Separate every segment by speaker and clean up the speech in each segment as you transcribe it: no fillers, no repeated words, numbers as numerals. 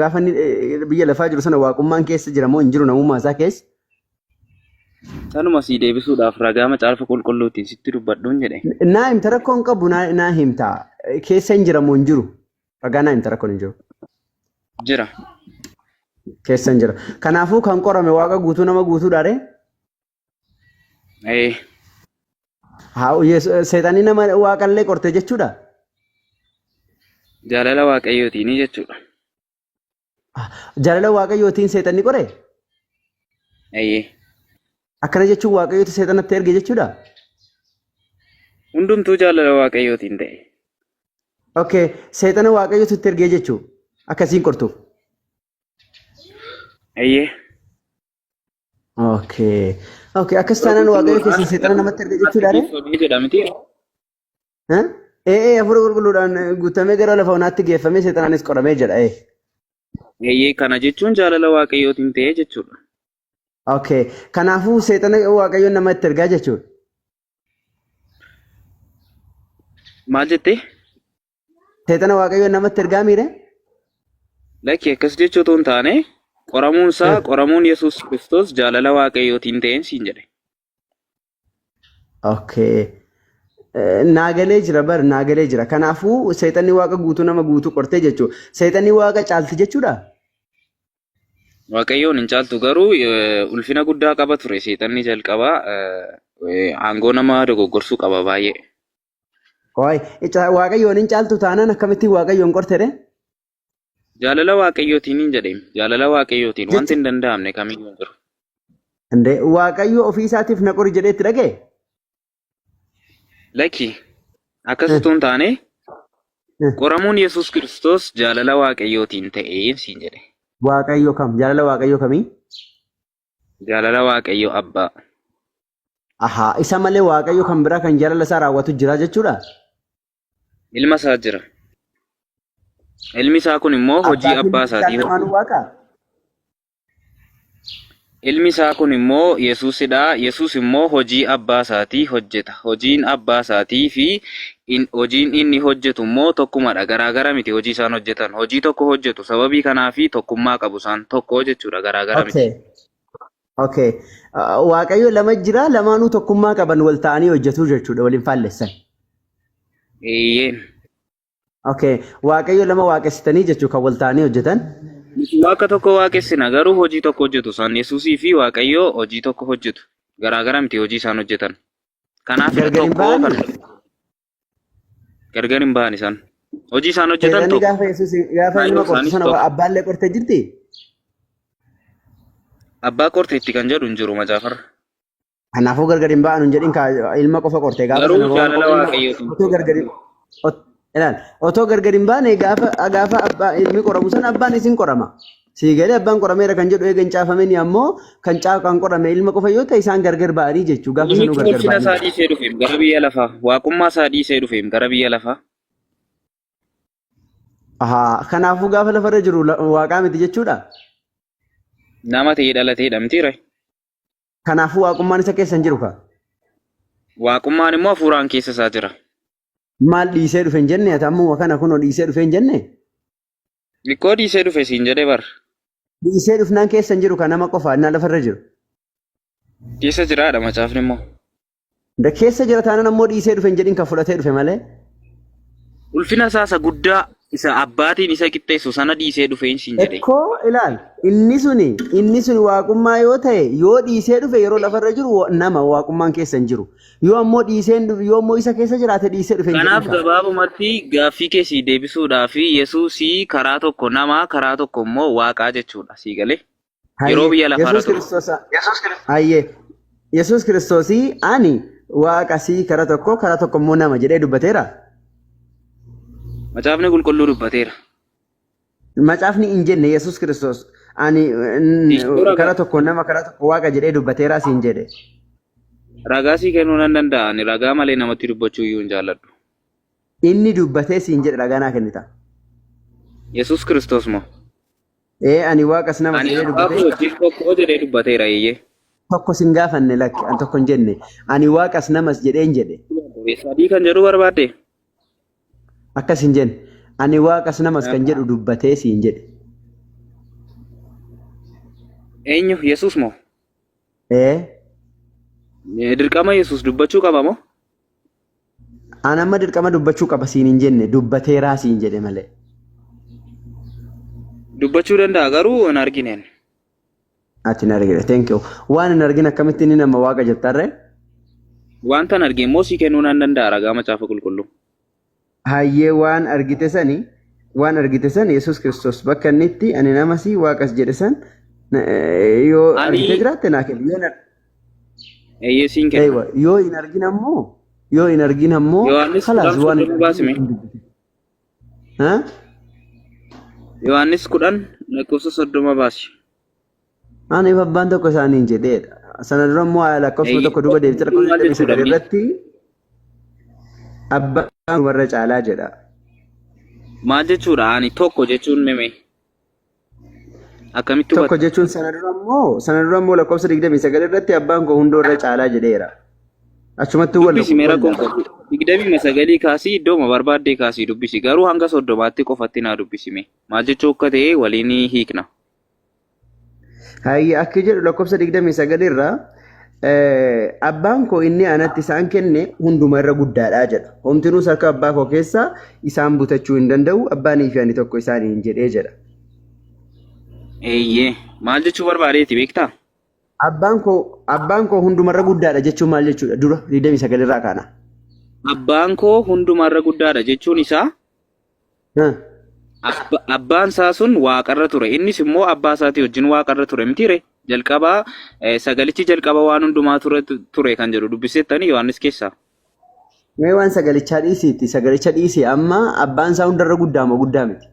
Speaker 1: gaafa biyya lafaa jiru sana waaqummaan keessa jira moo hin jiru namummaa isaa keessa?
Speaker 2: Sanuma sii deebisuudhaaf ragaa macaafa qulqulluutiin sitti dubbadhuun jedhe.
Speaker 1: Naa himta rakkoon qabu naa himta keessa hin jira moo hin jiru? Ragaa naa himta rakkoon hin jiru.
Speaker 2: Jira.
Speaker 1: Keessa hin jira. Kanaafuu kan qorame waaqa guutuu nama guutuudha ree? Seexanii nama waaqallee qorte jechuudha?
Speaker 2: Jaalala waaqayyootiin jechuudha.
Speaker 1: Jaalala waaqayyootiin seexanni qore? Akkana jechuun waaqayyooti seexanatti erge jechuudha?
Speaker 2: Hundumtuu jaalala waaqayyootiin ta'e.
Speaker 1: Okay, seexana waaqayyootti ergee jechuun akkasiin qortuuf. Okay. Okay, akkas taanaan waaqayyo keessa seexana namatti erge jechuudha ree? Hafuura qulqulluudhaan guutamee gara lafa onaatti geeffamee seexanaanis qoramee jedha.
Speaker 2: Kana jechuun jaalala waaqayyootiin ta'e jechuudha.
Speaker 1: Okay, kanaafuu seexana waaqayyoon namatti ergaa jechuudha.
Speaker 2: Maal jettee?
Speaker 1: Seexana waaqayyoon namatti ergaa miire?
Speaker 2: Lakki akkas jechuutu hin taane qoramuun Yesuus Kiristoos jaalala waaqayyootiin ta'een siin jedhe.
Speaker 1: Okay. Naagalee jira. Kanaafuu seexanni waaqa guutuu nama guutuu qortee jechuudha. Seexanni waaqa caalti jechuudha?
Speaker 2: Waaqayyoon hin caaltu garuu ulfina guddaa qaba ture seexanni jalqabaa aangoo nama dogoggorsuu qaba baay'ee.
Speaker 1: Waaqayyoon hin caaltu taanaan akkamittiin waaqayyoon qortere?
Speaker 2: Jaalala waaqayyootiin hin jedhame. Jaalala waaqayyootiin wanti hin danda'amne kamiyyuu hin jiru.
Speaker 1: Waaqayyo ofii isaatiif na qori jedhee itti dhagee?
Speaker 2: Lakki akkasitu hin taane qoramuun Yesuus Kiristoos jaalala waaqayyootiin ta'een siin jedhe.
Speaker 1: Waaqayyo kam? Jaalala waaqayyo kamii?
Speaker 2: Jaalala waaqayyo abbaa.
Speaker 1: Isa malee waaqayyo kan biraa kan jaalala isaa raawwatu jira jechuudha?
Speaker 2: Ilma isaa jira. Ilmi isaa kun immoo hojii abbaa isaatii hojjeta. Ilmi isaa kun immoo Yesuusidha. Yesuus immoo hojii abbaa isaatii hojjeta. Hojiin abbaa isaatii fi hojiin inni hojjetu immoo tokkumadha. Garaagara miti hojii isaan hojjetan. Hojii tokko hojjetu sababii kanaafi tokkummaa qabu isaan tokko jechuudha. Garaagara miti.
Speaker 1: Okay. Waaqayyo lama jira lamaanuu tokkummaa qaban wal ta'anii hojjetu jechuudha waliin faallessan. Okay. Waaqayyo lama waaqessitanii jechuu kan wal ta'anii hojjetan.
Speaker 2: Waaqa tokko waaqessina garuu hojii tokko hojjetu isaan Yesuusii fi Waaqayyo hojii tokko hojjetu. Garaagara miti hojii isaan hojjetan. Kanaaf gargar hin ba'an isaan. Hojii isaan hojjetan tokko.
Speaker 1: Gaafa ilma qorte sana abbaallee qortee jirti?
Speaker 2: Abbaa qorteetti kan jedhu hin jiru macaafarra.
Speaker 1: Kanaafuu gargar hin ba'an hin jedhin ilma qofa qortee gaafa
Speaker 2: sana jaalala waaqayyootiin.
Speaker 1: Otoo gargar hin baane gaafa ilmi qoramu sana abbaan isin qorama. Siigalee abbaan qorameera kan jedhu eegan caafameen ammoo kan qorame ilma qofa yoo ta'e isaan gargar ba'anii jechuu gaafa sanuu gargar
Speaker 2: ba'anii. Isaa dhiisee dhufeem gara biyya lafaa. Waaqummaa isaa dhiisee dhufeem gara biyya lafaa.
Speaker 1: Kanaafuu gaafa lafarra jiru waaqaa miti jechuudha.
Speaker 2: Nama ta'ee dhalateedha mitiira.
Speaker 1: Kanaafuu waaqummaan isa keessa hin jiru ka?
Speaker 2: Waaqummaan immoo hafuuraan keessa isaa jira.
Speaker 1: Maal dhiisee dhufe hin jenne atammoo kana kunoo dhiisee dhufe hin jenne?
Speaker 2: Likkoo dhiisee dhufe siin jedhee bar.
Speaker 1: Dhiisee dhufnaan keessa hin jiru ka nama qofa innaa lafarra jiru.
Speaker 2: Keessa jiraadha macaafni immoo.
Speaker 1: Keessa jira taanaan ammoo dhiisee dhufe hin jedhin kan fudhatee dhufe malee.
Speaker 2: Ulfina isaa guddaa isa abbaatiin isa qixxeessu sana dhiisee dhufe siin jedhe.
Speaker 1: Ekkoo ilaal inni suni waaqummaa yoo ta'e yoo dhiisee dhufe yeroo lafarra jiru nama waaqummaan keessa hin jiru. Yoo ammoo yoo ammoo isa keessa jiraate dhiisee dhufe hin jiru.
Speaker 2: Kanaaf gabaabumatti gaaffii keessii deebisuudhaaf Yesuusii karaa tokko nama karaa tokko immoo waaqaa jechuudha sii galee. Yeroo biyya lafaarra
Speaker 1: ture. Yesuus Kiristoosii ani waaqa sii karaa tokko immoo nama jedhee dubbateera.
Speaker 2: Macaafni qulqulluu dubbateera.
Speaker 1: Macaafni hin jenne Yesuus Kiristoos ani karaa tokko nama karaa tokko waaqa jedhee dubbateera siin jedhe.
Speaker 2: Ragaa sii kennuu nan danda'a. Ani ragaa malee namatti dubbachuu iyyuu hin jaalladhu.
Speaker 1: Inni dubbatee siin jedhe ragaa naa kennita.
Speaker 2: Yesuus Kiristoos moo?
Speaker 1: Ani waaqas nama jedhee
Speaker 2: dubbatee. Tokko jedhee dubbateera iyyee.
Speaker 1: Tokko sin gaafanne lakki an tokko hin jenne ani waaqas namas jedheen jedhe.
Speaker 2: Sadii kan jedhu barbaadde?
Speaker 1: Akkas hin jenne ani waaqas namas kan jedhu dubbatee siin jedhe.
Speaker 2: Eenyu Yesuus moo?
Speaker 1: ee
Speaker 2: Dirqama Yesuus dubbachuu qaba moo?
Speaker 1: an amma dirqama dubbachuu qaba siin hin jenne dubbateeraa siin jedhe malee
Speaker 2: Dubbachuu danda'a garuu hin argineen.
Speaker 1: ati na argite thank you waan hin argin akkamitti inni nama waaqa jettarree
Speaker 2: Wanta hin argine immoo sii kennuu nan danda'a ragaa macaafa qulqulluu.
Speaker 1: hayyee waan argite sani Yesuus Kiristoos bakka inni itti ani nama si waaqas jedhe san yoo argite jiraatte naa kennu
Speaker 2: Eeyyee siin kenna.
Speaker 1: eeywa yoo hin argin ammoo
Speaker 2: Yohaannis
Speaker 1: khalaas waan
Speaker 2: kudhan baasime.
Speaker 1: ha
Speaker 2: Yohaannis 10:30 baasi.
Speaker 1: ani abbaan tokko isaaniin jedheedha sana dura immoo lakkoofsa tokko duuba deebitee lakkoofsa irratti abbaan warra caalaa jedha.
Speaker 2: Maal jechuudha ani tokko jechuun meme. Akkamitti
Speaker 1: Tokko jechuun sana dura immoo lakkoofsa 29 irratti abbaan koo hunda irra caalaa jedheera. Achumatti wal
Speaker 2: dubbisi meera kun 29 kaasii iddooma barbaadde kaasii dubbisi garuu hanga 30tti qofatti naa dubbisime. Maal jechuu akka ta'e waliin hiikna.
Speaker 1: Hayya akka jedhu lakkoofsa 29 irraa abbaan koo inni anatti isaan kenne hunduma irra guddaadha jedha. Homtinuus harka abbaa koo keessaa isaan butachuu hin danda'u abbaanii fi ani tokko isaaniin jedhee jedha.
Speaker 2: Eeyyee maal jechuu barbaadeeti beektaa?
Speaker 1: Abbaan koo hundumarra guddaadha jechuun maal jechuudha? Dura 29 irraa kaana.
Speaker 2: Abbaan koo hundumarra guddaadha jechuun isaa abbaan isaa sun waaqarra ture. Innis immoo abbaa isaatii wajjin waaqarra ture mitiire. Jalqabaa sagalichi jalqaba waan hundumaa ture kan jedhu dubbisettanii Yohaannis keessaa.
Speaker 1: Mee waan sagalichaa dhiisiitti sagalicha dhiisii amma abbaan isaa hundarra guddaa moo guddaa miti?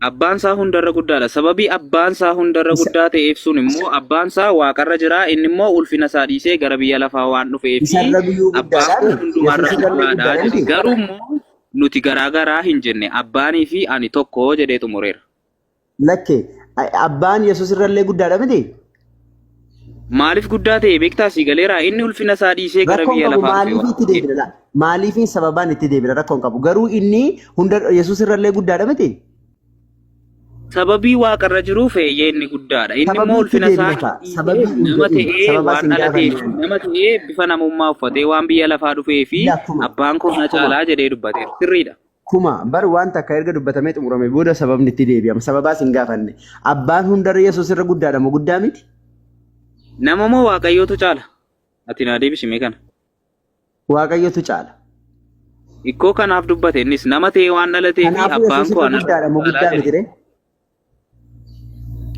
Speaker 2: Abbaan isaa hundarra guddaadha. Sababii abbaan isaa hundarra guddaa ta'eef sun immoo abbaan isaa waaqarra jira. Inni immoo ulfina isaa dhiisee gara biyya lafaa waan dhufeefi abbaan hundumarra guddaadha. Garuu immoo nuti garaagaraa hin jenne abbaanii fi ani tokko jedhee xumureera.
Speaker 1: Lakkee abbaan Yesuus irrallee guddaadha miti?
Speaker 2: Maaliif guddaa ta'e beektaa sii galeeraa inni ulfina isaa dhiisee gara biyya lafaa
Speaker 1: dhufe. Maaliif sababaan itti deebina rakkoon qabu garuu inni hunda Yesuus irrallee guddaadha miti?
Speaker 2: Sababii waaqarra jiruuf inni guddaadha. Inni immoo ulfina isaa nama ta'ee waan dhalateef nama ta'ee bifa namummaa uffatee waan biyya lafaa dhufee fi abbaan koo na caalaa jedhee dubbateera. Sirriidha.
Speaker 1: Kuma bar wanta akka erga dubbatamee xumurame booda sababni itti deebi'ama. Sababaas hin gaafanne. Abbaan hundarra Yesuus irra guddaadha moo guddaa miti?
Speaker 2: Nama moo Waaqayyootu caala? Ati naa deebisime kana.
Speaker 1: Waaqayyootu caala.
Speaker 2: Ikkoo kanaaf dubbate innis nama ta'ee waan dhalatee fi abbaan koo na
Speaker 1: guddaadha moo guddaa miti?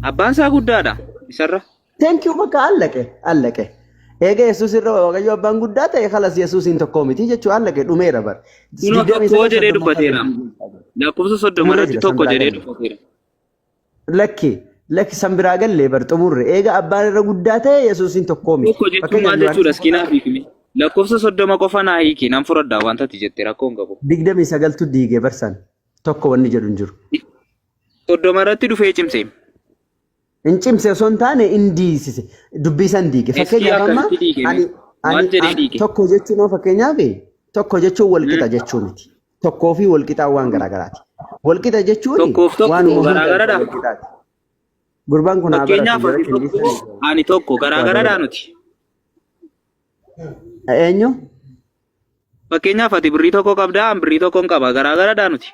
Speaker 2: Abbaan isaa guddaadha isarra.
Speaker 1: Thank you bakka allaqe. Eega Yesuus irra Waaqayyo abbaan guddaa ta'e khalas Yesuusiin tokko miti jechuu allaqe dhumeera bar.
Speaker 2: Tokko jedhee dubbateera. Lakkoofsa 30 irratti tokko jedhee dubbateera.
Speaker 1: Lakki san biraa gallee bar xumurre eega abbaan irra guddaa ta'e Yesuusiin tokko miti.
Speaker 2: Tokko jechuun maal jechuudha iskinaaf hiikime. Lakkoofsa 30 qofa naa hiiki nan fudhadhaa wanta ati jette rakkoon qabu.
Speaker 1: 29tu diigee barsan tokko wanni jedhu hin jiru.
Speaker 2: 30 irratti dhufee cimse.
Speaker 1: In cimse osoo hin taane in diisise dubbisan diige fakkeenyaaf amma ani tokko jechuun fakkeenyaaf tokko jechuun walqixa jechuu miti tokkoo fi walqixaa waan garaagaraati walqixa jechuun
Speaker 2: waan garaagaradha
Speaker 1: gurbaan kun
Speaker 2: fakkeenyaaf ani tokko garaagaradha nuti
Speaker 1: eenyu
Speaker 2: fakkeenyaaf ati birrii tokko qabdaa an birrii tokko hin qaba garaagaradha nuti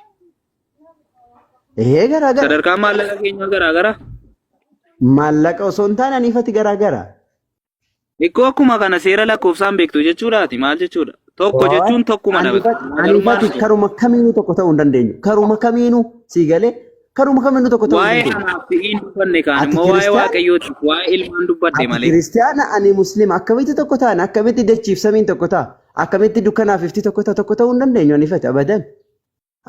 Speaker 1: garaagara
Speaker 2: sadarkaan maallaqa keenya garaagara
Speaker 1: maallaqa osoo hin taane aniifati garaagara.
Speaker 2: Ikkoo akkuma kana seera lakkoofsaan beektu jechuudhaati maal jechuudha? Tokko jechuun tokkuma dha.
Speaker 1: Aniifati karuma kamiinuu tokko ta'uu hin dandeenyu. Karuma kamiinuu sii galee karuma kamiinuu tokko ta'uu hin dandeenyu.
Speaker 2: Waa'ee kanaaf hin dubbanne kaan immoo waa'ee waaqayyooti waa'ee ilmaan dubbadde malee.
Speaker 1: Kiristiyaana ani musliima akkamitti tokko ta'an akkamitti dachiif samiin tokko ta'a akkamitti dukkanaaf ifti tokko ta'uu hin dandeenyu aniifati abadan.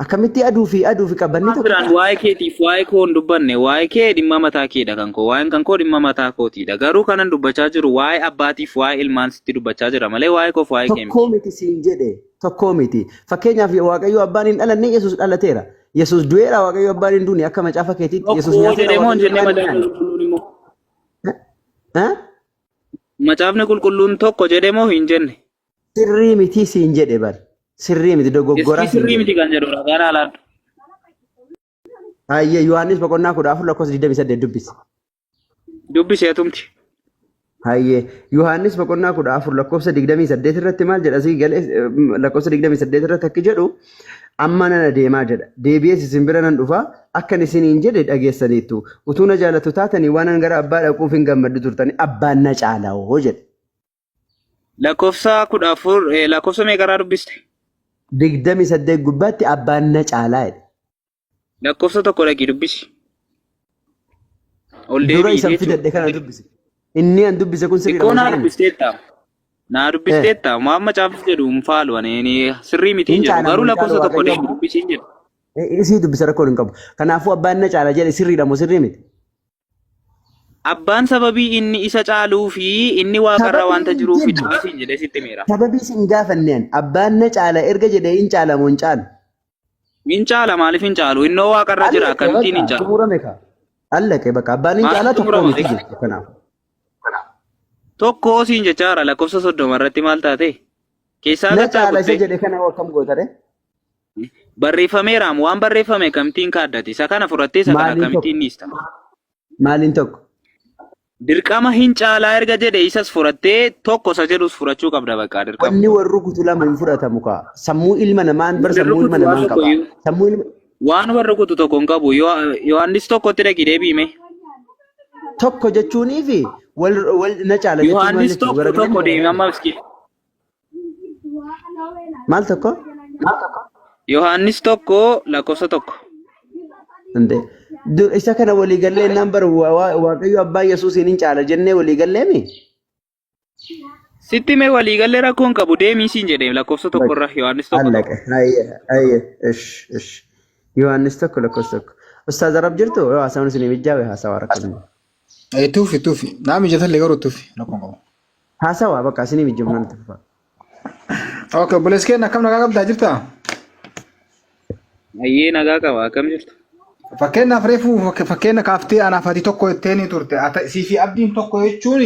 Speaker 1: Akkamitti aduu fi qabanni
Speaker 2: tokko waa'ee keetiif waa'ee koo hin dubbanne waa'ee kee dhimma mataa keedha kan koo waa'een kan koo dhimma mataa kootiidha garuu kanan dubbachaa jiru waa'ee abbaatiif waa'ee ilmaan sitti dubbachaa jira malee waa'ee koof waa'ee kee
Speaker 1: tokkoo miti siin jedhe tokkoo miti fakkeenyaaf Waaqayyo abbaan hin dhalanne Yesuus dhalateera Yesuus du'eera Waaqayyo abbaan hin duune akka macaafa keetiitti Yesuus
Speaker 2: macaafni qulqulluun tokko jedhe moo hin jenne
Speaker 1: sirrii miti siin jedhe bar sirrii miti dogoggoraa
Speaker 2: sirrii miti kan jedhudha gara alaadha.
Speaker 1: Ayye Yohaannis boqonnaa 14 lakkoofsa 28 dubbisi.
Speaker 2: dubbiseetumti.
Speaker 1: Hayyee Yohaannis boqonnaa 14 lakkoofsa 28 irratti maal jedha asii galee lakkoofsa 28 irratti akka jedhu amma nana deemaa jedha deebi'ee isin bira nan dhufa akkan isiniin jedhe dhageessaniittu utuu na jaalatu taatanii waan an gara abbaa dhaquuf hin gammaddu turtanii abbaan na caalaa hoo jedhe.
Speaker 2: Lakkoofsa 14 lakkoofsa meeqarraa dubbiste?
Speaker 1: 28 gubbaatti abbaan na caalaa jedhe.
Speaker 2: Lakkoofsa tokko dhaqii dubbisi. Ol
Speaker 1: Dura isan fidadhe kana dubbisi. Inni an dubbise kun sirrii
Speaker 2: dha. Naa dubbisteetta. Naa dubbisteetta. Muhamma caafis jedhu faalu ani sirrii miti jedhu. Garuu lakkoofsa tokko dhaqii dubbisiin jedhu.
Speaker 1: Isii dubbisa rakkoo hin qabu. Kanaafuu abbaan na caala jedhe sirriidha moo sirrii miti?
Speaker 2: Abbaan sababii inni isa caaluu fi inni waaqarra wanta jiruuf dubbisiin jedhee sitti meera.
Speaker 1: Sababii isin gaafanneen abbaan na caala erga jedhee hin caala moo hin caalu?
Speaker 2: Hin caala maaliif hin caalu? Innoo waaqarra jira akkamittiin hin caalu?
Speaker 1: Xumurame kaa. Allaqee bakka abbaan hin caala tokko miti jechuudha kanaaf.
Speaker 2: Tokko siin jechaara lakkoofsa 30 irratti maal taate? Keessaa
Speaker 1: na caala isa jedhe kana akkam gootare?
Speaker 2: Barreeffameera waan barreeffame kamtiin kaaddati isa kana fudhattee isa kana kamtiin dhiista?
Speaker 1: Maaliin tokko?
Speaker 2: Dirqama hin caalaa erga jedhe isas fudhattee tokko isa jedhus fudhachuu qabda bakka dirqama.
Speaker 1: Wanni warri kutu lama hin fudhatamu kaa. Sammuu ilma namaan bar sammuu ilma namaan qaba. Sammuu ilma
Speaker 2: waan warri kutu tokko hin qabu Yohaannis tokkotti dhaqi deebiime.
Speaker 1: Tokko jechuunii fi wal na caala jechuun
Speaker 2: Yohaannis tokko deemi amma miskiin.
Speaker 1: Maal tokko?
Speaker 2: Yohaannis tokko lakkoofsa tokko.
Speaker 1: Inde isa kana walii gallee naan bar waaqayyo abbaa Yesuusiin hin caala jennee walii gallee mi?
Speaker 2: Sitti mee walii gallee rakkoo hin qabu deemii siin jedhee lakkoofsa tokko irra Yohaannis tokko.
Speaker 1: Allaqe hayyee ish Yohaannis tokko lakkoofsa tokko. Ustaaz Arab jirtu yoo haasawni isin mijjaawe haasawaa rakkatu.
Speaker 3: Tufi naami jatan le garu tufi nakon qabu.
Speaker 1: Haasawaa bakka isin mijjaamu nan tufa.
Speaker 3: Okay buleske na kam nagaa qabdaa jirta?
Speaker 2: Ayyee nagaa qaba akkam jirtu?
Speaker 3: Fakkeenyaaf reefu fakkeenya kaaftee anaaf ati tokko itteeni turte siifi abdiin tokko jechuun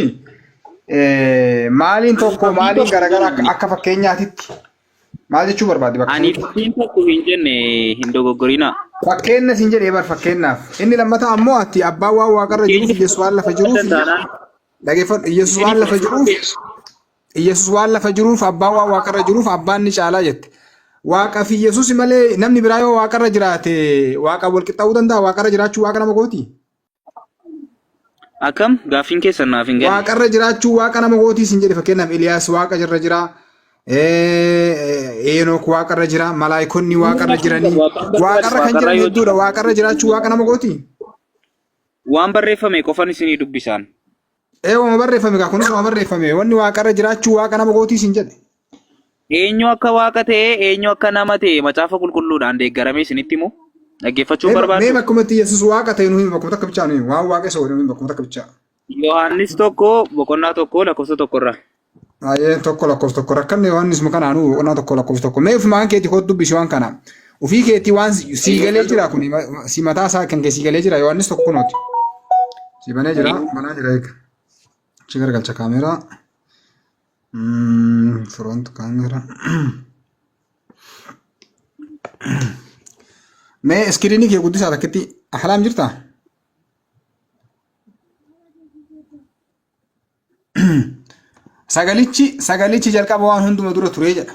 Speaker 3: maaliin tokko maaliin garagara akka fakkeenyaatitti maal jechuu barbaade bakka
Speaker 2: ani abdiin tokko hin jenne hin dogoggorina
Speaker 3: fakkeenya siin jedhee bar fakkeenyaaf inni lammataa ammoo ati abbaa waan waaqarra jiruuf Yesuus waan lafa jiruuf dhageeffadhu Yesuus waan lafa jiruuf abbaa waan waaqarra jiruuf abbaan ni caalaa jette. Waaqa fi Yesuus malee namni biraa yoo waaqarra jiraate waaqa wal qixxaa'uu danda'a waaqarra jiraachuu waaqa nama gooti.
Speaker 2: Akkam gaaffiin keessan naaf hin galle.
Speaker 3: Waaqarra jiraachuu waaqa nama gooti sin jedhe fakkeenyaaf Eliyaas waaqa jirra jira. Enook waaqarra jira malaayikonni waaqarra jiranii waaqarra kan jiran hedduudha waaqarra jiraachuu waaqa nama gooti.
Speaker 2: Waan barreeffame qofan isinii dubbisaan.
Speaker 3: Waan barreeffame kaa kunis waan barreeffame wanni waaqarra jiraachuu waaqa nama gooti sin jedhe.
Speaker 2: Eenyu akka waaqa ta'e eenyu akka nama ta'e macaafa qulqulluudhaan deeggaramee isinitti himu dhaggeeffachuu barbaadu.
Speaker 3: Mee bakkumatti Yesuus waaqa ta'e nuyi bakkuma takka bichaa nuyi waan waaqa isa nuyi bakkuma takka bichaa.
Speaker 2: Yohaannis tokko boqonnaa tokko lakkoofsa tokkorra.
Speaker 3: Tokko lakkoofsa tokko rakkanne Yohaannis muka naanuu boqonnaa tokko lakkoofsa tokko mee ofumaan keetii koo dubbisi waan kana ofii keetii waan siigalee jira kun si mataa isaa kan kee siigalee jira Yohaannis tokko kunooti. Si banee jira banaa jira eega. Achi garagalcha kaameeraa. Front camera. Mee iskiriinii kee guddisaa takkitti ahalaam jirtaa? Sagalichi jalqaba waan hunduma dura ture jedha.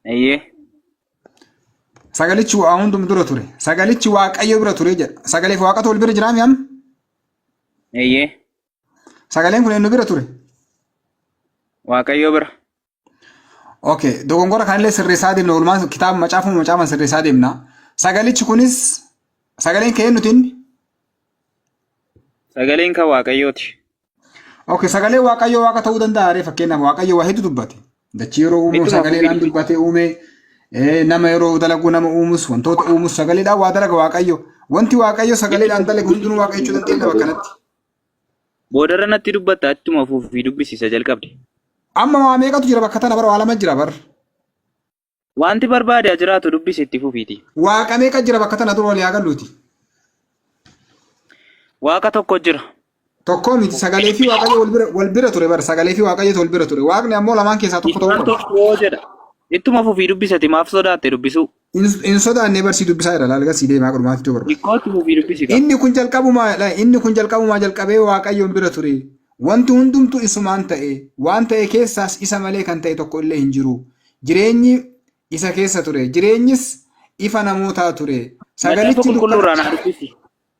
Speaker 2: Ayyee.
Speaker 3: Sagalichi waan hunduma dura ture. Sagalichi waaqayyo bira ture jedha. Sagaleef waaqatu wal bira jiraa mi'am?
Speaker 2: Ayyee.
Speaker 3: Sagaleen kun eenyu bira ture?
Speaker 2: Waaqayyo bira.
Speaker 3: Okay, dogongora kanillee sirreessaa deemna walumaa kitaaba macaafuma sirreessaa deemna. Sagalichi kunis sagaleen kee eenyutiin?
Speaker 2: Sagaleen kan waaqayyooti.
Speaker 3: Okay, sagalee waaqayyo waaqa ta'uu danda'a ree fakkeenyaaf waaqayyo waa hedduu dubbate. Dachii yeroo uumu sagaleedhaan dubbate uume nama yeroo dalagu nama uumus wantoota uumus sagaleedhaan waa dalaga waaqayyo. Wanti waaqayyo sagaleedhaan dalagu hundinuu waaqa jechuu dandeenya bakka kanatti.
Speaker 2: Boodarra natti dubbatta achuma fuufii dubbisiisa jalqabde.
Speaker 3: Amma waa meeqatu jira bakka tana bara waa lama jira bara.
Speaker 2: Wanti barbaade jiraatu dubbisi itti fufiiti.
Speaker 3: Waaqa meeqa jira bakka tana dura walii agalluuti.
Speaker 2: Waaqa tokko jira.
Speaker 3: Tokko miti sagalee fi waaqayyo wal bira ture bara sagalee fi waaqayyo wal bira ture. Waaqni ammoo lamaan keessaa tokko ta'uu
Speaker 2: qaba. Tokko jedha. Ittuma fufii dubbisati maaf sodaatte dubbisu.
Speaker 3: In sodaanne barsi dubbisaa jira laal gasii deemaa qormaatti jira.
Speaker 2: Dhikkootti ofii dubbisi qaba.
Speaker 3: Inni kun jalqabumaa jalqabee waaqayyoon bira ture. Wanti hundumtu isumaan ta'e waan ta'e keessaas isa malee kan ta'e tokko illee hin jiru. Jireenyi isa keessa ture. Jireenyis ifa namootaa ture.
Speaker 2: Sagalichi qulqulluurraa naan dubbisi.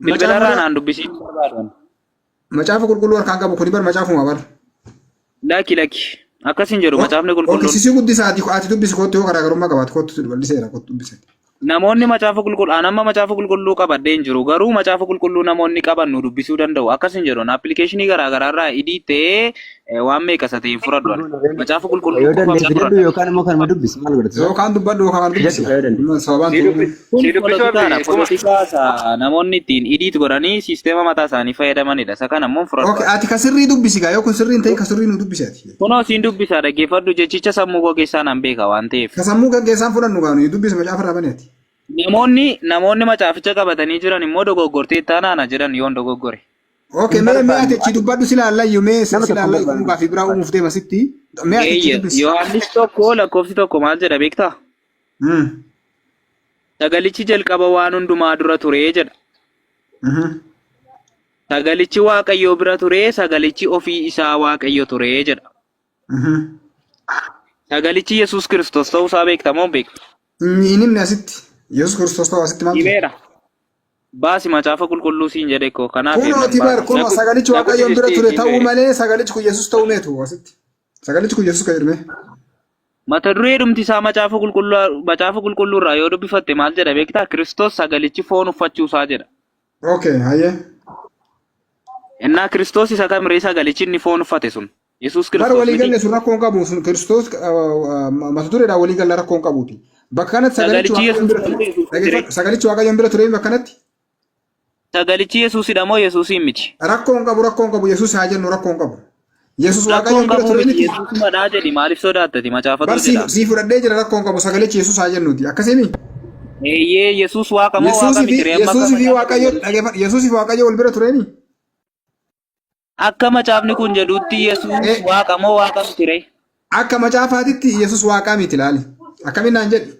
Speaker 2: Bilbilarraa naan dubbisi.
Speaker 3: Macaafa qulqulluu harkaan qabu kuni bar macaafuma bar.
Speaker 2: Lakki. Akkasin jedhu macaafni qulqulluun.
Speaker 3: Sisi guddisaati ati dubbisi kootti yoo garaagarummaa qabaatu kootti bal'iseera kootti dubbise.
Speaker 2: Namoonni macaafa qulqulluu amma macaafa qulqulluu qabadhee hin jiru garuu macaafa qulqulluu namoonni qaban nu dubbisuu danda'u akkasin jedhu appilikeeshinii garaagaraarraa idiittee waan meeqasa ta'e fudhadhu macaafa qulqulluu
Speaker 1: yookaan immoo kan dubbisi maal godhatu
Speaker 3: yookaan dubbadhu yookaan dubbisi
Speaker 2: namoonni ittiin idiit godhanii siisteema mataa isaanii fayyadamanidha isa kan ammoo fudhadhu.
Speaker 3: Ati ka sirrii dubbisi gaa yoo kun sirrii hin ta'in ka sirrii nu dubbisati.
Speaker 2: Kunoo siin dubbisaa dhaggeeffadhu jechicha sammuu koo keessaa nan beeka waan ta'eef.
Speaker 3: Ka sammuu koo keessaan fudhannu gaa nu dubbisa macaafa irraa baneeti.
Speaker 2: Namoonni macaaficha qabatanii jiran immoo dogoggortee taanaana jedhan yoon dogoggore.
Speaker 3: Okay, mee ati achi dubbadhu sila allayyu mee sila allayyu uumaa fi biraa uumuuf deema sitti. Mee ati achi dubbisi.
Speaker 2: Yohaannis tokko lakkoofsi tokko maal jedha beektaa? Sagalichi jalqaba waan hundumaa dura ture jedha. Sagalichi Waaqayyoo bira ture, sagalichi ofii isaa Waaqayyo ture jedha. Sagalichi Yesuus Kiristoos ta'uu isaa beektaa moo beektu?
Speaker 3: Inni asitti. Yesus Kristos ta'uu asitti maal
Speaker 2: jedha? Baasi macaafa qulqulluu siin jedhe koo kanaaf.
Speaker 3: Kunoo sagalichi Waaqayyoon bira ture ta'uu malee sagalichi kun Yesus ta'uu meetu asitti. Sagalichi kun Yesus kan jedhame.
Speaker 2: Mata duree dhumti isaa macaafa qulqulluu irraa yoo dubbifatte maal jedha beektaa? Kiristoos sagalichi foon uffachuu isaa jedha.
Speaker 3: Okay, hayyee.
Speaker 2: Innaa Kiristoos isa kamiree sagalichi inni foon uffate sun. Yesus Kiristoos.
Speaker 3: Bara walii galle sun rakkoon qabu sun Kiristoos mata dureedhaan walii galle rakkoon qabuuti. Bakka kanatti sagalichi Waaqayyoon bira ture bakka kanatti.
Speaker 2: Sagalichi Yesuusidha moo Yesuusiin miti?
Speaker 3: Rakkoon qabu Yesuus haa jennu rakkoon qabu. Yesuus Waaqayyoon bira ture miti.
Speaker 2: Yesuusuma dhaa jedhi maaliif sodaattati macaafa ture jedha.
Speaker 3: Sii fudhadhee jira rakkoon qabu sagalichi Yesuus haa jennuuti akkasimi.
Speaker 2: Eeyyee Yesuus waaqa moo waaqa miti ree
Speaker 3: Yesuusii fi Waaqayyo wal bira tureeni.
Speaker 2: Akka macaafni kun jedhutti Yesuus waaqa moo waaqa miti ree?
Speaker 3: Akka macaafaatitti Yesuus waaqa miti laali. Akkamiin naan jedhi.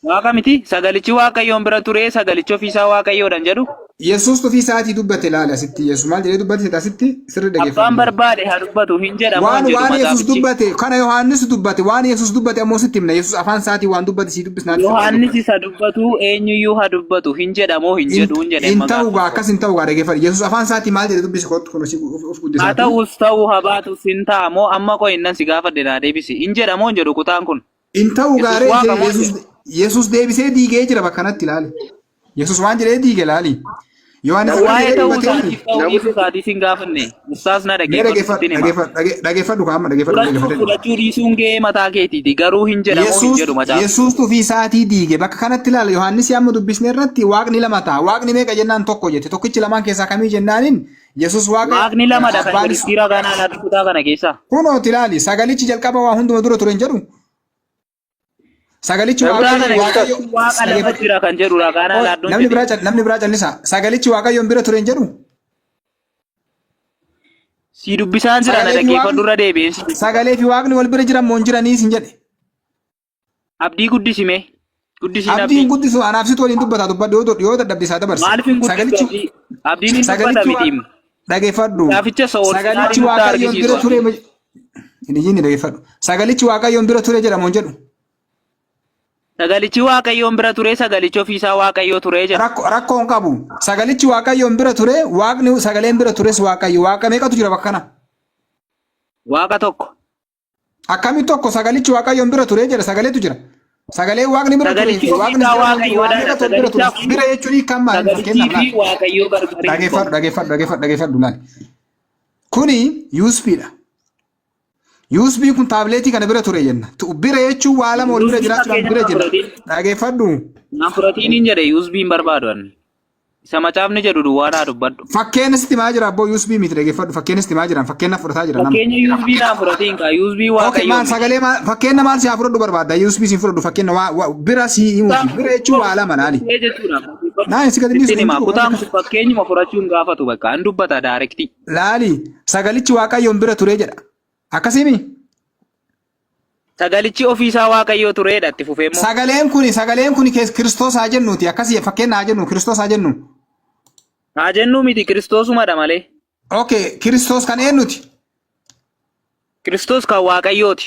Speaker 2: Waaqa miti sagalichi Waaqayyoon bira ture sagalichi ofiisaa Waaqayyoodhaan jedhu.
Speaker 3: Yesuus ofii isaatii dubbate laala asitti Yesuus maal jedhee dubbate asitti sirri dhageeffatu.
Speaker 2: Abbaan barbaade haa dubbatu hin jedhamu.
Speaker 3: Waan Yesuus dubbate kana Yohaannis dubbate waan Yesuus dubbate ammoo sitti himna Yesuus afaan isaatii waan dubbate sii dubbisnaa.
Speaker 2: Yohaannis isa dubbatu eenyuyyuu haa dubbatu hin jedhamu hin jedhu hin jedhamu.
Speaker 3: Hin ta'u gaa akkas hin ta'u gaa dhageeffatu Yesuus afaan isaatii maal jedhee dubbise kottu kun of guddisaa.
Speaker 2: Haa ta'us ta'uu haa baatus hin ta'amoo amma koo innan si gaafadhe naa deebisi hin jedhamu hin jedhu kutaan kun.
Speaker 3: Hin ta'u gaaree Yesuus deebisee diigee jira bakka kanatti ilaali. Yesuus waan jedhee diige ilaali.
Speaker 2: Waa'ee ta'uu isaatii siin gaafanne ustaas na
Speaker 3: dhageeffadhu kaama dhageeffadhu.
Speaker 2: Fudhachuu dhiisuun gahee mataa keetiiti garuu hin jedhamu hin jedhu macaafa.
Speaker 3: Yesuus ofii isaatii diige bakka kanatti ilaala Yohaannis amma dubbisne irratti waaqni lama ta'a waaqni meeqa jennaan tokko jette tokkichi lamaan keessaa kamii jennaaniin Yesuus
Speaker 2: waaqni lamadha kan jedhu kanaa laatu kutaa kana keessa.
Speaker 3: Kunooti ilaali sagalichi jalqaba waa hunduma dura ture hin jedhu. Sagalichi
Speaker 2: waaqa lafa jira kan jedhudha kanaa laaddoon.
Speaker 3: Namni biraa callisa sagalichi Waaqayyoon bira ture hin jedhu.
Speaker 2: Si dubbisaan jira na dhaggeeffadhu irra deebi'eensi.
Speaker 3: Sagalee fi waaqni wal bira jiran moo hin jiraniis hin jedhe.
Speaker 2: Abdii guddisime. Guddisiin
Speaker 3: abdiin guddisu anaaf situ waliin dubbata dubbadhu yoo dadhabbisaa dabarsa.
Speaker 2: Maaliif hin guddisu abdiin hin dubbata mitiim.
Speaker 3: Dhageeffadhu. Sagalichi Waaqayyoon bira ture. Inni dhageeffadhu. Sagalichi Waaqayyoon bira ture jedhamu hin jedhu.
Speaker 2: Sagalichi Waaqayyoon bira ture sagalichi ofiisaa Waaqayyoo ture jedha.
Speaker 3: Rakkoon qabu. Sagalichi Waaqayyoon bira ture waaqni sagaleen bira tures Waaqayyo. Waaqa meeqatu jira bakka kana?
Speaker 2: Waaqa tokko.
Speaker 3: Akkami tokko sagalichi Waaqayyoon bira ture jedha sagaleetu jira. Sagalee waaqni bira ture waaqni bira jechuun kan maali fakkeenyaaf dhageeffadhu laali. Kuni USBdha. USB kun taabileetii kana bira ture jenna. Bira jechuun waa lama wal bira jiraachuudhaan bira jira. Dhageeffadhu.
Speaker 2: Naan fudhatiin jedhe USB hin barbaadu. Isa macaafni jedhu duwwaa naa dubbadhu.
Speaker 3: Fakkeenya sitti maa jira abboo USB miti dhageeffadhu. Fakkeenya sitti maa jiran fakkeenya fudhataa jira nama.
Speaker 2: Fakkeenya USB naan fudhatiin kaa USB Waaqayyoo.
Speaker 3: Maal sagalee maal fakkeenya maal si haa fudhadhu barbaadda USB si fudhadhu fakkeenya bira si himuuti. Bira jechuun waa lama naani. Naan si gadi
Speaker 2: dhiisu. Kutaan fakkeenyuma fudhachuun gaafatu bakka an dubbata daarektii.
Speaker 3: Laali sagalichi Waaqayyoon bira ture jedha. Akkasimi
Speaker 2: Sagalichi ofiisaa Waaqayyoo tureedha itti fufee immoo.
Speaker 3: Sagaleen kuni Kiristoos haa jennuuti. Akkasii fakkeenya haa jennu Kiristoos haa jennu.
Speaker 2: Haa jennu miti Kiristoosumadha malee.
Speaker 3: Okay, Kiristoos kan eenyuti?
Speaker 2: Kiristoos kan Waaqayyooti.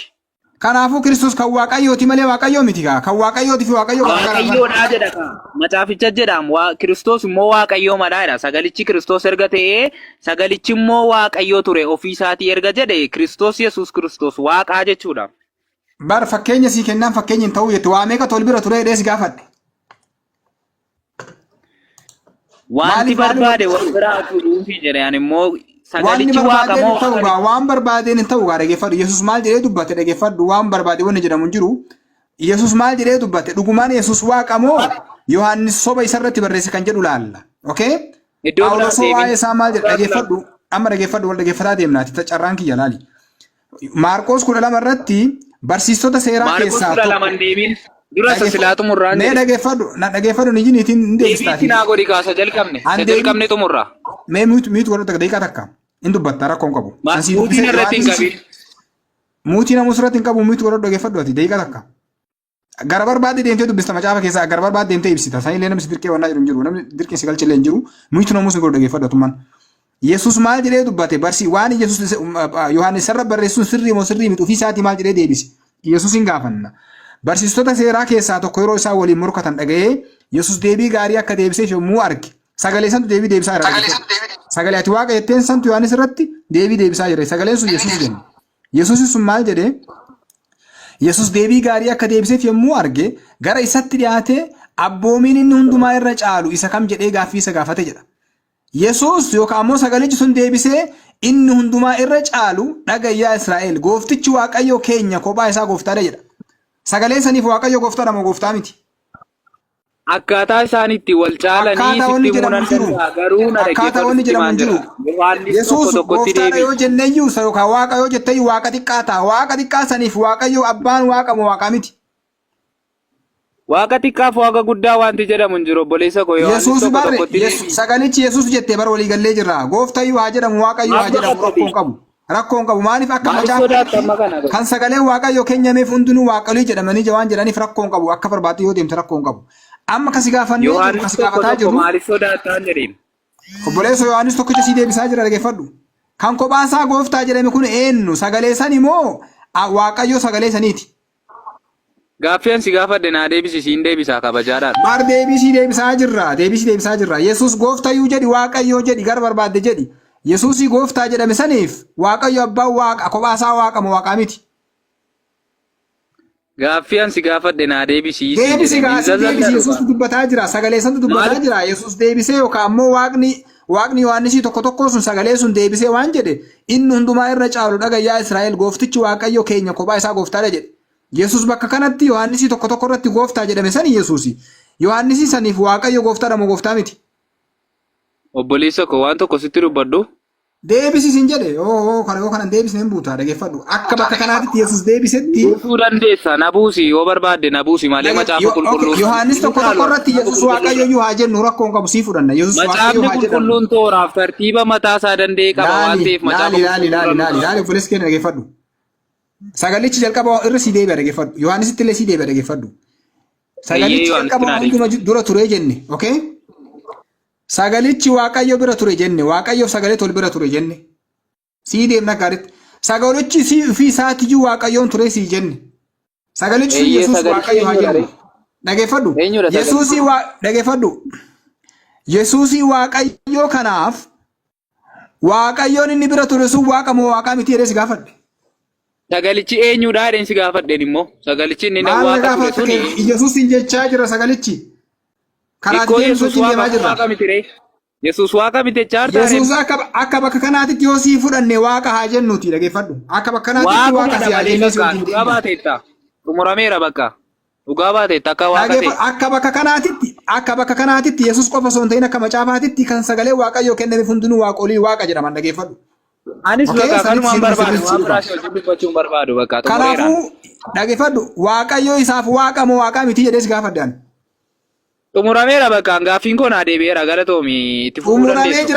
Speaker 3: Kanaafuu Kiristoos kan Waaqayyooti malee Waaqayyoo miti kaa. Kan Waaqayyooti fi Waaqayyoo kan
Speaker 2: Waaqayyoodhaa jedha kaa. Macaaficha jedhama. Kiristoos immoo Waaqayyoo madaadha. Sagalichi Kiristoos erga ta'ee sagalichi immoo Waaqayyoo ture ofiisaatii erga jedhe Kiristoos Yesuus Kiristoos Waaqaa jechuudha.
Speaker 3: Bar fakkeenya sii kennaan fakkeenya hin ta'uu jettu waa meeqa tol bira ture dhees gaafadhe.
Speaker 2: Wanti barbaade wal biraa fuudhuufi jedhan immoo sagalichi Waaqa moo
Speaker 3: waan barbaadeen hin ta'u gaa dhageeffadhu. Yesuus maal jedhee dubbate dhageeffadhu waan barbaade wanni jedhamu hin jiru. Yesuus maal jedhee dubbate dhugumaan Yesuus Waaqa moo Yohaannis soba isarratti barreesse kan jedhu laalla. Okay? Phaawulos waa'ee isaa maal jedha dhageeffadhu. Amma dhageeffadhu wal dhageeffataa deemnaati carraan kiyya laali. Maarqos 12 irratti barsiistota seeraa keessaa
Speaker 2: dura silaa xumurraa
Speaker 3: nee dhageeffadhu ni jiniitiin hin deebistaati.
Speaker 2: Deebiitti naa godhi kaasa jalqabne xumurraa.
Speaker 3: Mee miitu godhata daqiiqaa takka hin dubbatta rakkoon qabu.
Speaker 2: Muutiin irratti hin qabi.
Speaker 3: Muutii namus irratti hin qabu miitu godhatu dhageeffadhu ati daqiiqaa takka. Gara barbaadde deemtee dubbista macaafa keessaa gara barbaadde deemtee ibsita. Sanillee namni dirqee wannaa jiru hin jiru namni dirqee si galchillee hin jiru miitu namus godhu dhageeffadhu atummaan. Yesuus maal jedhee dubbate barsi waan Yesuus Yohaannis irra barreessuun sirrii moo sirrii miti ofii isaatii maal jedhee deebise. Yesuus hin gaafanna. Barsiistota seeraa keessaa tokko yeroo isaan waliin morkatan dhaga'ee Yesuus deebii gaarii akka deebiseef yommuu arge sagalee santu deebii deebisaa jira. Sagalee ati Waaqa jetteen santu Yohaannis irratti deebii deebisaa jira. Sagaleen sun Yesuus jenna. Yesuus sun maal jedhee Yesuus deebii gaarii akka deebiseef yommuu arge gara isatti dhiyaatee abboomiin inni hundumaa irra caalu isa kam jedhee gaaffii isa gaafate jedha. Yesuus yookaan immoo sagalichi sun deebisee inni hundumaa irra caalu dhagayyaa Israa'el gooftichi Waaqayyo keenya kophaa isaa gooftaadha jedha. Sagaleen saniif Waaqayyo gooftaadha moo gooftaa miti?
Speaker 2: Akkaataa isaaniitti wal caalanii sitti munan garuu na
Speaker 3: akkaataa wanni jedhamu hin jiru. Yesuus gooftaadha yoo jenneeyyuu yookaan Waaqa yoo jetteeyyuu Waaqa xiqqaa ta'a. Waaqa xiqqaa saniif Waaqayyo abbaan Waaqa moo Waaqa miti?
Speaker 2: Waaqa xiqqaaf Waaqa guddaa wanti jedhamu hin jiru obboleessa koo yoo
Speaker 3: sagalichi Yesuus jettee bara walii gallee jirra. Gooftayyuu haa jedhamu Waaqayyo haa jedhamu rakkoon qabu. Rakkoon qabu maaliif akka macaafa kan sagaleen Waaqayyo keenyameef hundinuu Waaqayyo jedhamanii jawaan jedhaniif rakkoon qabu akka barbaadu yoo deemte rakkoon qabu. Amma kasi gaafannee kasi gaafataa jiru.
Speaker 2: Maaliif sodaataan jedheen?
Speaker 3: Obboleessa Yohaannis tokkicha sii deebisaa jira dhageeffadhu. Kan kophaasaa gooftaa jedhame kun eenyu sagalee sani moo Waaqayyo sagalee saniiti?
Speaker 2: Gaaffeen si gaafadhe naa deebisiin deebisaa kabajaadhaan.
Speaker 3: Maar deebisii deebisaa jirra. Yesuus gooftayyuu jedhi Waaqayyoo jedhi gara barbaadde jedhi. Yesuusii gooftaa jedhame saniif Waaqayyo abbaan Waaqa kophaasaa Waaqa moo Waaqa miti?
Speaker 2: Gaaffeen si gaafadhe naa deebisii.
Speaker 3: Deebisi Yesuus dubbataa jira. Sagalee santu dubbataa jira. Yesuus deebisee yookaan ammoo Waaqni Yohaannisii tokko sun sagalee sun deebisee waan jedhe inni hundumaa irra caalu dhagayyaa Israa'el gooftichi Waaqayyo keenya kophaa isaa gooftaadha jedhe. Yesuus bakka kanatti Yohaannisii tokko irratti gooftaa jedhame sani Yesuusi. Yohaannisii saniif Waaqayyo gooftaadha moo gooftaa miti?
Speaker 2: Obboleessa koo waan tokko sitti dubbadhu.
Speaker 3: Deebisi sin jedhe kanan deebisneen buutaa dhageeffadhu. Akka bakka kanaatti Yesuus deebisetti.
Speaker 2: Buusuu dandeessa na buusi yoo barbaadde na buusi malee macaafa qulqulluu.
Speaker 3: Yohaannis tokko irratti Yesuus Waaqayyo haa jennu rakkoon qabu sii fudhanna. Yesuus Waaqayyo haa jedhamu.
Speaker 2: Qulqulluun tooraaf tartiiba mataa isaa danda'e qaba waan ta'eef macaafa.
Speaker 3: Laali obboleessi keenya dhageeffadhu. Sagalichi jalqaba irra sii deebi'a dhageeffadhu. Yohaannisitti illee sii deebi'a dhageeffadhu. Sagalichi jalqaba hunduma dura ture jenne, okay? Sagalichi Waaqayyo bira ture jenne, Waaqayyo sagalee tol bira ture jenne. Sii deemna gaaritti. Sagalichi sii ofii isaatiyyuu Waaqayyoon ture sii jenne. Sagalichi sun Yesuus Waaqayyo haa jennu. Dhageeffadhu. Dhageeffadhu. Yesuusii Waaqayyo kanaaf Waaqayyoon inni bira ture sun Waaqa moo Waaqa miti jedhee si gaafadhe.
Speaker 2: Sagalichi eenyudha jedheen si gaafadheen immoo sagalichi inni na Waaqa ture suni.
Speaker 3: Yesuus hin jechaa jira sagalichi. Kanaatti Yesuus deemaa jirra.
Speaker 2: Yesuus Waaqa miti jaartaa.
Speaker 3: Yesuus akka bakka kanaatti yoo sii fudhanne Waaqa haa jennuuti dhageeffadhu. Akka bakka kanaatti Waaqa si haa jennuuti.
Speaker 2: Dhugaa baateetta. Xumurameera bakka. Dhugaa baateetta akka Waaqa ta'e.
Speaker 3: Akka bakka kanaatti Yesuus qofa osoo hin ta'in akka macaafaatitti kan sagalee Waaqayyoo kennameef hundinuu Waaqolii Waaqa jedhaman dhageeffadhu.
Speaker 2: Anis bakka kanumaan barbaadu waan biraas hojii dubbachuun barbaadu bakka xumureera.
Speaker 3: Kanaafuu dhageeffadhu Waaqayyoo isaaf Waaqa moo Waaqa miti jedhees gaafadhaan.
Speaker 2: Xumurameera bakka gaaffiin koo naa deebi'eera galatoomi itti fufuu dandeessu.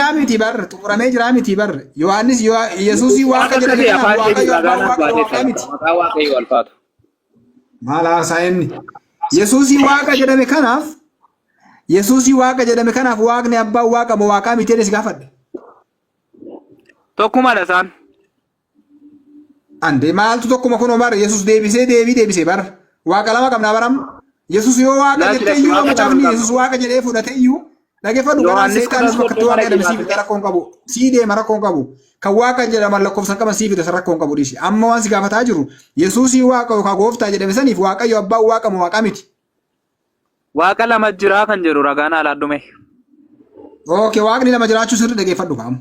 Speaker 3: Xumuramee jira miti barre. Yohaannis Yesuusii Waaqa jedhame kanaaf Waaqayyo abbaan Waaqa miti.
Speaker 2: Maqaa Waaqayyoo alfaatu.
Speaker 3: Maal haasa'inni? Yesuusii waaqa jedhame kanaaf waaqni abbaan waaqa moo waaqaa miti jedhee si gaafadhe.
Speaker 2: Tokkuma isaan.
Speaker 3: Ande maaltu tokkuma kunoo bara Yesuus deebisee bara waaqa lama qabnaa baram. Yesuus yoo waaqa jettee iyyuu nama caafni Yesuus waaqa jedhee fudhate iyyuu dhaggeeffadhu garaan seexaanis bakka itti waaqa jedhame siif rakkoon qabu. Sii deema rakkoon qabu. Kan waaqa jedhaman lakkoofsan qaban siif isa rakkoon qabu dhiisi. Amma waan si gaafataa jiru Yesuusii waaqa yookaan gooftaa jedhame saniif waaqayyo abbaan waaqa moo waaqa miti.
Speaker 2: Waaqa lama jira kan jedhu ragaan alaa dhume.
Speaker 3: Okay, waaqni lama jiraachuu sirrii dhaggeeffadhu kaamu.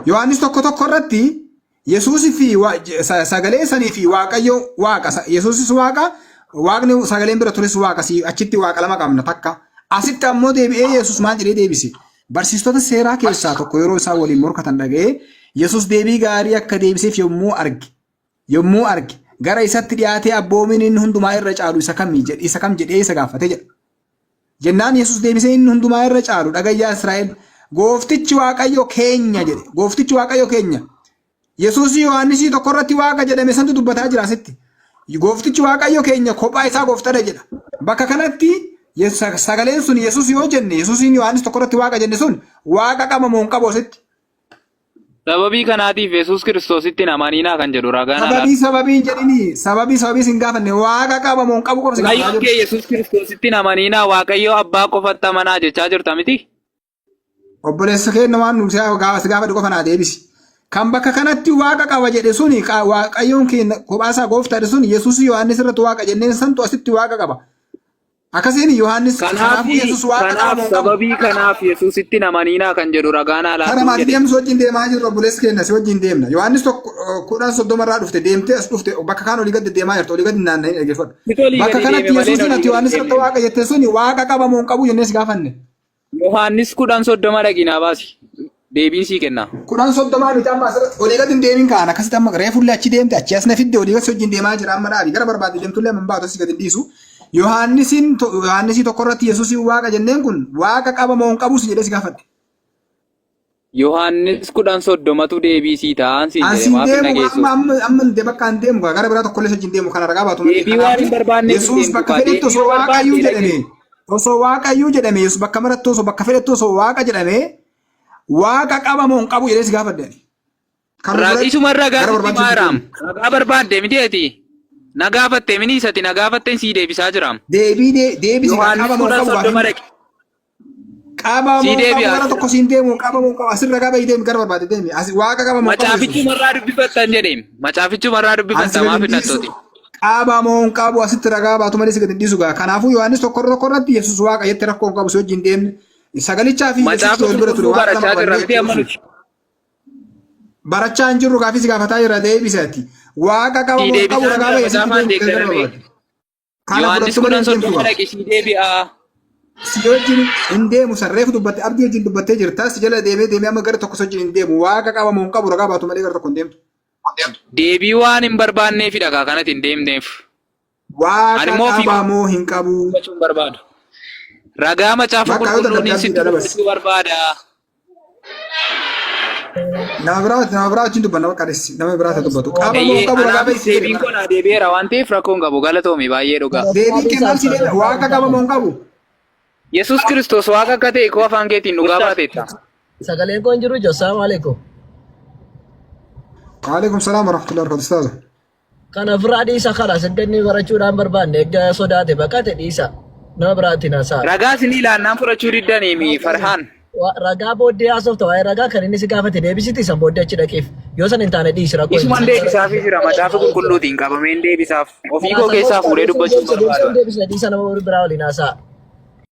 Speaker 3: Yohaannis tokko irratti Yesuusii fi sagalee sanii fi waaqayyo waaqa. Yesuusis waaqa, waaqni sagaleen bira tures waaqa. Achitti waaqa lama qabna takka. Asitti ammoo deebi'ee Yesuus maal jedhee deebise? Barsiistota seeraa keessaa tokko yeroo isaan waliin morkatan dhaga'ee Yesuus deebii gaarii akka deebiseef yommuu arge gara isatti dhiyaatee abboomiin inni hundumaa irra caalu isa kam jedhee isa gaafate jedha. Jennaan Yesuus deebisee inni hundumaa irra caalu dhagayyaa Israa'el gooftichi waaqayyo keenya jedhe. Gooftichi waaqayyo keenya. Yesuus Yohaannisii tokko irratti waaqa jedhame santu dubbataa jira asitti. Gooftichi waaqayyo keenya kophaa isaa gooftadha jedha. Bakka kanatti sagaleen sun Yesuus yoo jenne Yesuusiin Yohaannis tokko irratti waaqa jenne sun waaqa qaba moo hin qabu asitti.
Speaker 2: Sababii kanaatiif Yesuus Kiristoositti amaniinaa kan jedhu ragaan alaa.
Speaker 3: Sababii jedhini sababii sin gaafanne waaqa qaba moo hin qabu qofa sin gaafanne.
Speaker 2: Waaqayyo Yesuus Kiristoositti amaniinaa waaqayyo abbaa qofatti amanaa jechaa jirta miti.
Speaker 3: Obboleessa keenya waan nuti gaafadhu qofa naa deebisi. Kan bakka kanatti waaqa qaba jedhe suni waaqayyoon keenya kophaasaa gooftaadha sun Yesuus Yohaannis irratti waaqa jenneen santu asitti waaqa qaba. Akkasiin Yohaannis
Speaker 2: kanaaf Yesuus waaqa qaba. Sababii kanaaf Yesuusitti amaniinaa kan jedhu ragaan alaa.
Speaker 3: Kana maal deemsu wajjin deemaa jirru obboleessa keenya si wajjin deemna. Yohaannis tokko 10:30 irraa dhufte deemtee as dhufte bakka kaan olii gad deemaa jirtu olii gad naanna'ee dhaggeeffadhu. Bakka kanatti Yesuusiin Yohaannis irratti waaqa jette suni waaqa qaba moo hin qabu jennee si gaafanne.
Speaker 2: Yohaannis 10:30 dhaginaa baasi. Deebiin sii kenna.
Speaker 3: 10:30 miti amma asirratti olii gad hin deemin kaan akkasitti amma reefullee achi deemte achi as na fidde olii gad wajjin deemaa jira amma dhaali gara barbaadde deemtullee amma baatu asii gad hin dhiisu. Yohaannisii tokko irratti Yesuusiin waaqa jenneen kun waaqa qaba moo hin qabu si jedhee si gaafadhe.
Speaker 2: Yohaannis 10:30tu deebii sii ta'an si
Speaker 3: amma bakka hin deemu gara biraa tokkollee wajjin deemu kana ragaa baatu.
Speaker 2: Deebii waan hin barbaanne
Speaker 3: Yesuus bakka fedhetti osoo waaqayyuu jedhame osoo waaqayyuu jedhame Yesuus bakka maratti osoo bakka fedhetti osoo waaqa jedhame waaqa qaba moo hin qabu jedhee si gaafadhe.
Speaker 2: Isuma ragaa maaraam ragaa barbaadde mitieti. Nagaafatte mini isati nagaafatte sii deebisaa jiraam.
Speaker 3: Deebisi qaba moo qabu qaba moo qabu gara tokko siin deemu qaba moo qabu asirra qaba deemi gara barbaadde deemi waaqa qaba moo qabu.
Speaker 2: Macaafichumarraa dubbifattan jedheem. Macaafichumarraa dubbifattan maaf hin dhattooti.
Speaker 3: Qaba moo qabu asitti ragaa baatu malee si gadi dhiisu gaa. Kanaafuu Yohaannis tokko irratti Yesuus waaqa jette rakkoo hin qabu si wajjin deemne. Sagalichaa fi Yesuus wal bira ture waaqa lama barachaa hin jirru gaafis gaafataa jira deebisatti. Waaqa qaba moo qabu ragaa ba'e
Speaker 2: Yohaannis 10:30 dhaqi sii deebi'aa.
Speaker 3: Si wajjin hin deemu sarreefu dubbatte abdii wajjin dubbattee jirta si jala deemee amma gara tokko wajjin hin deemu waaqa qaba moo qabu ragaa baatu malee gara tokko hin deemtu.
Speaker 2: Deebii waan hin barbaanneefi dhagaa kanatti hin deemneef.
Speaker 3: Waaqa qaba moo hin qabu.
Speaker 2: Ragaa macaafa qulqulluun si dubbachuu barbaada.
Speaker 3: Nama biraa wajjin dubbanna bakka adessi nama biraa ta'e dubbatu. Qaba moo qabu ragaa ba'e
Speaker 2: deebiin kun deebi'eera waan ta'eef rakkoon qabu galatoomi baay'ee dhugaa.
Speaker 3: Deebii kennaaf si deema waaqa qaba moo qabu.
Speaker 2: Yesuus Kiristoos waaqa akka ta'e koo afaan keetiin dhugaa baateetta.
Speaker 4: Sagaleen kun jiru jira. Assalamu alaikum.
Speaker 3: Waalaikum salaam wa rahmatullahi wa barakatuh.
Speaker 4: Kana biraa dhiisa kana sagganni barachuudhaan barbaanne egaa sodaate bakkate dhiisa. Nama biraatiin haasa'a.
Speaker 2: Ragaa isin ilaannaan fudhachuu diddanii Farhaan.
Speaker 4: Ragaa booddee haasofta waa'ee ragaa kan inni si gaafate deebisiti isa booddee achi dhaqeef yoo san hin taane dhiisi rakkoo.
Speaker 2: Isumaan deebisaaf jira macaafa qulqulluutiin qabameen deebisaaf ofii koo keessaa fuudhee dubbachuun barbaada.
Speaker 4: Deebisa dhiisa nama biraa waliin haasa'a.